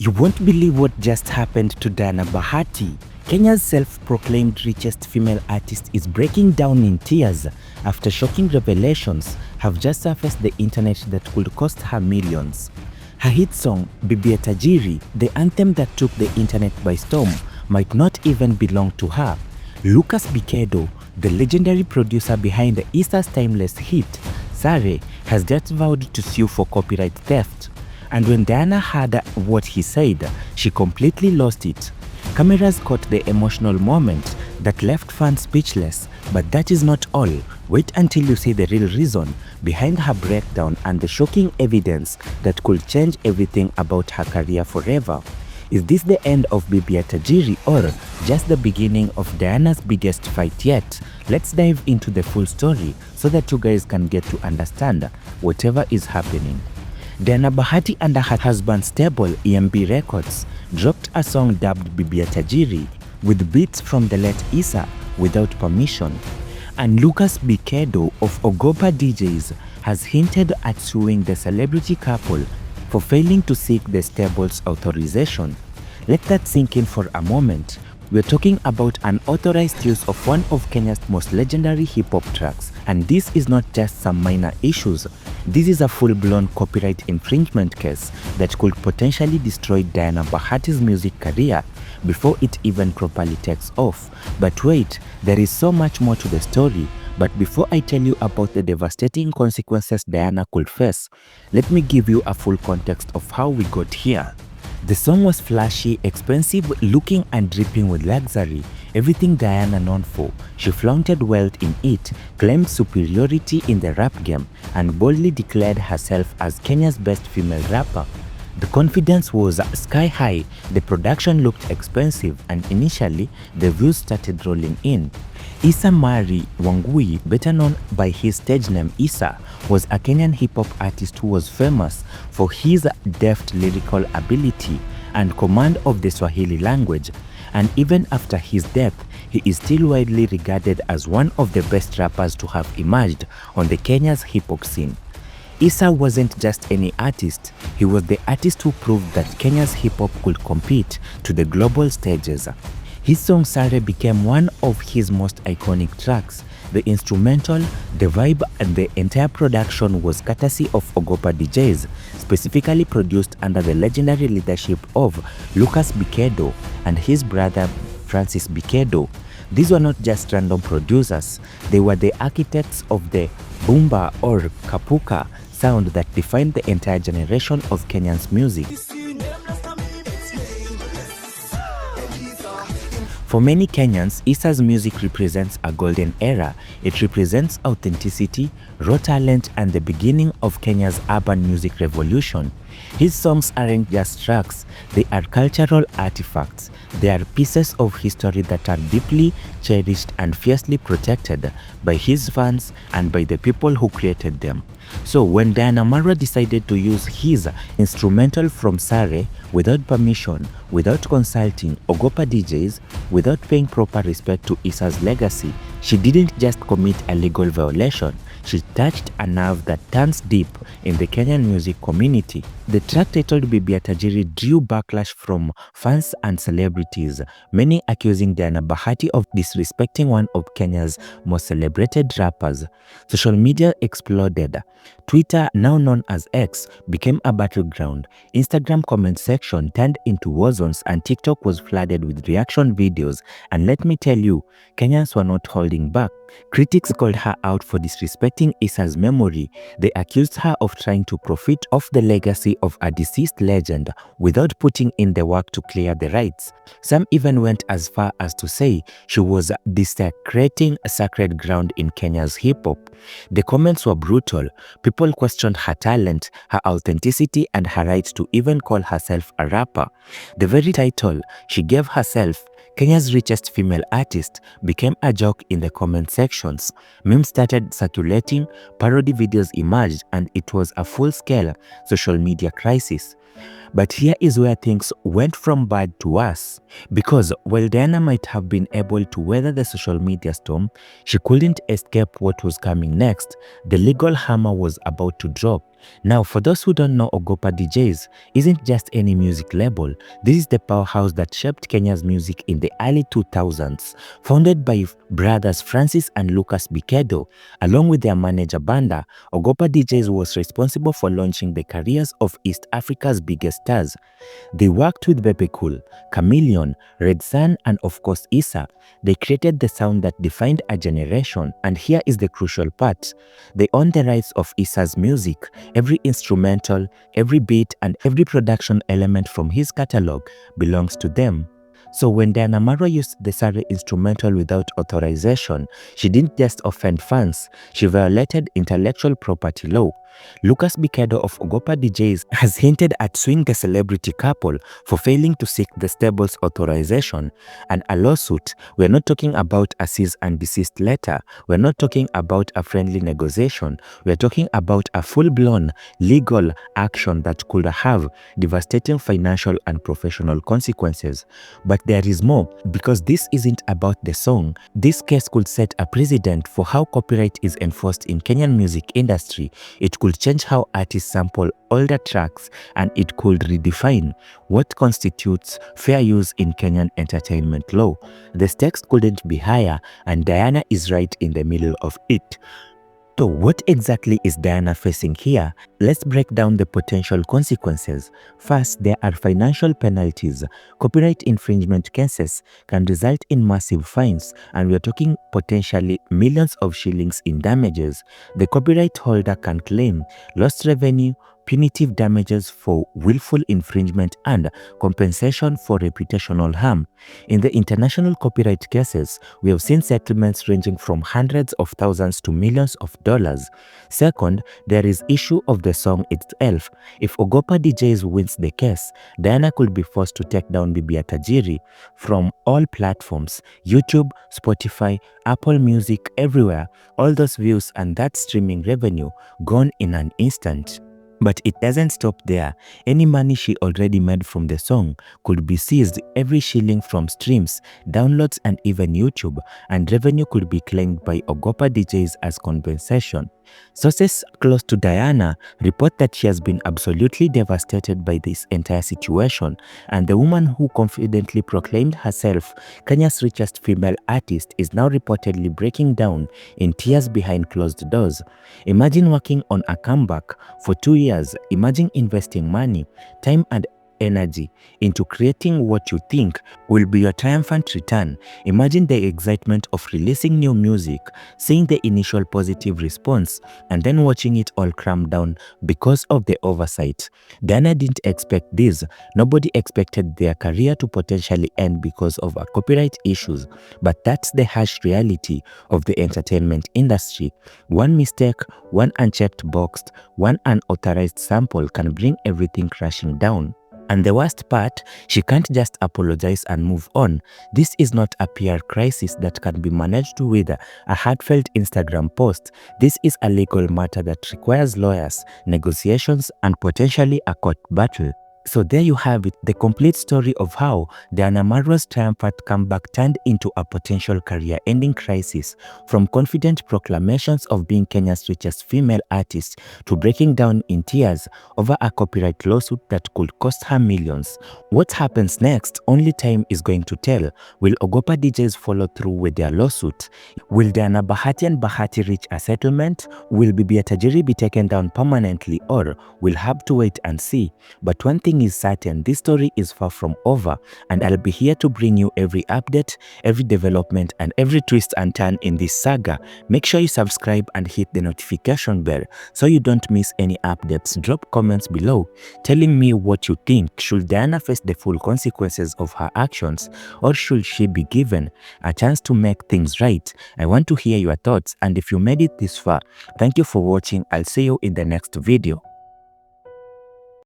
You won't believe what just happened to Diana Bahati. Kenya's self-proclaimed richest female artist is breaking down in tears after shocking revelations have just surfaced the internet that could cost her millions. Her hit song, Bibi Tajiri, the anthem that took the internet by storm, might not even belong to her. Lucas Bikedo, the legendary producer behind the Easter's timeless hit, Saree, has just vowed to sue for copyright theft. And when Diana heard what he said, she completely lost it. Cameras caught the emotional moment that left fans speechless, but that is not all. Wait until you see the real reason behind her breakdown and the shocking evidence that could change everything about her career forever. Is this the end of Bibi Tajiri or just the beginning of Diana's biggest fight yet? Let's dive into the full story so that you guys can get to understand whatever is happening. Diana Bahati and her husband's stable EMB Records dropped a song dubbed Bibi Tajiri with beats from the late Esir without permission. And Lucas Bikedo of Ogopa DJs has hinted at suing the celebrity couple for failing to seek the stable's authorization. Let that sink in for a moment. We're talking about unauthorized use of one of Kenya's most legendary hip-hop tracks. And this is not just some minor issues. This is a full-blown copyright infringement case that could potentially destroy Diana Bahati's music career before it even properly takes off. But wait, there is so much more to the story. But before I tell you about the devastating consequences Diana could face, let me give you a full context of how we got here. The song was flashy, expensive, looking and dripping with luxury, everything Diana known for. She flaunted wealth in it, claimed superiority in the rap game, and boldly declared herself as Kenya's best female rapper. The confidence was sky high, the production looked expensive, and initially, the views started rolling in. Issa Mari Wangui, better known by his stage name Esir, was a Kenyan hip-hop artist who was famous for his deft lyrical ability and command of the Swahili language. And even after his death, he is still widely regarded as one of the best rappers to have emerged on the Kenya's hip-hop scene. Esir wasn't just any artist, he was the artist who proved that Kenya's hip-hop could compete to the global stages. His song Saree became one of his most iconic tracks. The instrumental, the vibe, and the entire production was courtesy of Ogopa DJs, specifically produced under the legendary leadership of Lucas Bikedo and his brother Francis Bikedo. These were not just random producers, they were the architects of the boomba or kapuka sound that defined the entire generation of Kenyan's music. For many Kenyans, Esir's music represents a golden era. It represents authenticity, raw talent, and the beginning of Kenya's urban music revolution. His songs aren't just tracks, they are cultural artifacts. They are pieces of history that are deeply cherished and fiercely protected by his fans and by the people who created them. So when Diana Mara decided to use his instrumental from Saree without permission, without consulting Ogopa DJs, without paying proper respect to Esir's legacy, she didn't just commit a legal violation, she touched a nerve that turns deep in the Kenyan music community. The track titled Bibi Tajiri drew backlash from fans and celebrities, many accusing Diana Bahati of disrespecting one of Kenya's most celebrated rappers. Social media exploded. Twitter, now known as X, became a battleground. Instagram comment section turned into war zones and TikTok was flooded with reaction videos. And let me tell you, Kenyans were not holding back. Critics called her out for disrespecting Esir's memory. They accused her of trying to profit off the legacy of a deceased legend without putting in the work to clear the rights. Some even went as far as to say she was desecrating a sacred ground in Kenya's hip-hop. The comments were brutal. People questioned her talent, her authenticity, and her right to even call herself a rapper. The very title she gave herself, Kenya's richest female artist, became a joke in the comment sections. Memes started circulating, parody videos emerged, and it was a full-scale social media crisis. But here is where things went from bad to worse. Because while Diana might have been able to weather the social media storm, she couldn't escape what was coming next. The legal hammer was about to drop. Now, for those who don't know, Ogopa DJs isn't just any music label. This is the powerhouse that shaped Kenya's music in the early 2000s. Founded by brothers Francis and Lucas Bikedo, along with their manager Banda, Ogopa DJs was responsible for launching the careers of East Africa's biggest stars. They worked with Bebe Cool, Chameleon, Red Sun, and of course esir. They created the sound that defined a generation, and here is the crucial part. They own the rights of esir's music. Every instrumental, every beat, and every production element from his catalog belongs to them. So when Diana Marwa used the Saree instrumental without authorization, she didn't just offend fans, she violated intellectual property law. Lucas Bikedo of Ogopa DJs has hinted at suing the celebrity couple for failing to seek the stable's authorization. And a lawsuit, we're not talking about a cease and desist letter, we're not talking about a friendly negotiation, we're talking about a full-blown legal action that could have devastating financial and professional consequences. But there is more, because this isn't about the song. This case could set a precedent for how copyright is enforced in Kenyan music industry. It could change how artists sample older tracks, and it could redefine what constitutes fair use in Kenyan entertainment law. The stakes couldn't be higher, and Diana is right in the middle of it. So what exactly is Diana facing here? Let's break down the potential consequences. First, there are financial penalties. Copyright infringement cases can result in massive fines, and we're talking potentially millions of shillings in damages. The copyright holder can claim lost revenue, punitive damages for willful infringement, and compensation for reputational harm. In the international copyright cases, we have seen settlements ranging from hundreds of thousands to millions of dollars. Second, there is issue of the song itself. If Ogopa DJs wins the case, Diana could be forced to take down Bibi Tajiri from all platforms: YouTube, Spotify, Apple Music, everywhere. All those views and that streaming revenue gone in an instant. But it doesn't stop there. Any money she already made from the song could be seized, every shilling from streams, downloads, and even YouTube, and revenue could be claimed by Ogopa DJs as compensation. Sources close to Diana report that she has been absolutely devastated by this entire situation, and the woman who confidently proclaimed herself Kenya's richest female artist is now reportedly breaking down in tears behind closed doors. Imagine working on a comeback for 2 years. Imagine investing money, time, and energy into creating what you think will be your triumphant return. Imagine the excitement of releasing new music, seeing the initial positive response, and then watching it all cram down because of the oversight. Diana didn't expect this. Nobody expected their career to potentially end because of copyright issues. But that's the harsh reality of the entertainment industry. One mistake, one unchecked box, one unauthorized sample can bring everything crashing down. And the worst part, she can't just apologize and move on. This is not a PR crisis that can be managed with a heartfelt Instagram post. This is a legal matter that requires lawyers, negotiations, and potentially a court battle. So there you have it, the complete story of how Diana Marwa's triumphant comeback turned into a potential career-ending crisis, from confident proclamations of being Kenya's richest female artist to breaking down in tears over a copyright lawsuit that could cost her millions. What happens next? Only time is going to tell. Will Ogopa DJs follow through with their lawsuit? Will Diana Bahati and Bahati reach a settlement? Will Bibi Tajiri be taken down permanently, or we'll have to wait and see? But one thing is certain, this story is far from over, and I'll be here to bring you every update, every development, and every twist and turn in this saga. Make sure you subscribe and hit the notification bell so you don't miss any updates. Drop comments below telling me what you think. Should Diana face the full consequences of her actions, or should she be given a chance to make things right? I want to hear your thoughts, and if you made it this far, thank you for watching. I'll see you in the next video.